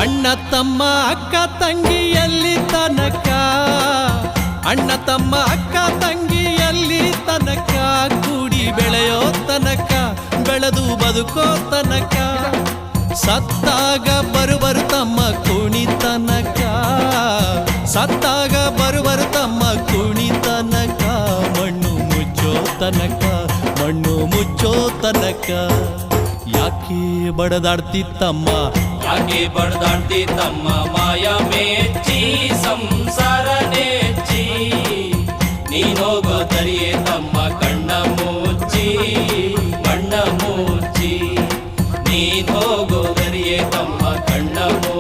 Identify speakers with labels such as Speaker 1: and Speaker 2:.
Speaker 1: ಅಣ್ಣ ತಮ್ಮ ಅಕ್ಕ ತಂಗಿಯಲ್ಲಿ ತನಕ, ಅಣ್ಣ ತಮ್ಮ ಅಕ್ಕ ತಂಗಿಯಲ್ಲಿ ತನಕ, ಕೂಡಿ ಬೆಳೆಯೋ ತನಕ, ಬೆಳೆದು ಬದುಕೋ ತನಕ, ಸತ್ತಾಗ ಬರುವರು ತಮ್ಮ ಕುಣಿ ತನಕ, ಸತ್ತಾಗ ಬರುವರು ತಮ್ಮ ಕುಣಿ ತನಕ, ಮಣ್ಣು ಮುಚ್ಚೋ ತನಕ, ಮಣ್ಣು ಮುಚ್ಚೋ ತನಕ. ಯಾಕೆ ಬಡದಾಡ್ತಿತ್ತಮ್ಮ,
Speaker 2: ಯಾಕೆ ಬಡದಾಡ್ತಿತ್ತಮ್ಮ, ಮಾಯ ಮೆಚ್ಚಿ ಸಂಸಾರ ನೆಚ್ಚಿ, ನೀನೋಗೋ ದರಿಯೇ ತಮ್ಮ ಕಣ್ಣ ಮುಚ್ಚಿ, ಕಣ್ಣ ಮುಚ್ಚಿ, ನೀನ್ ಹೋಗೋ ದರಿಯೇ ತಮ್ಮ ಕಣ್ಣ ಮುಚ್ಚಿ.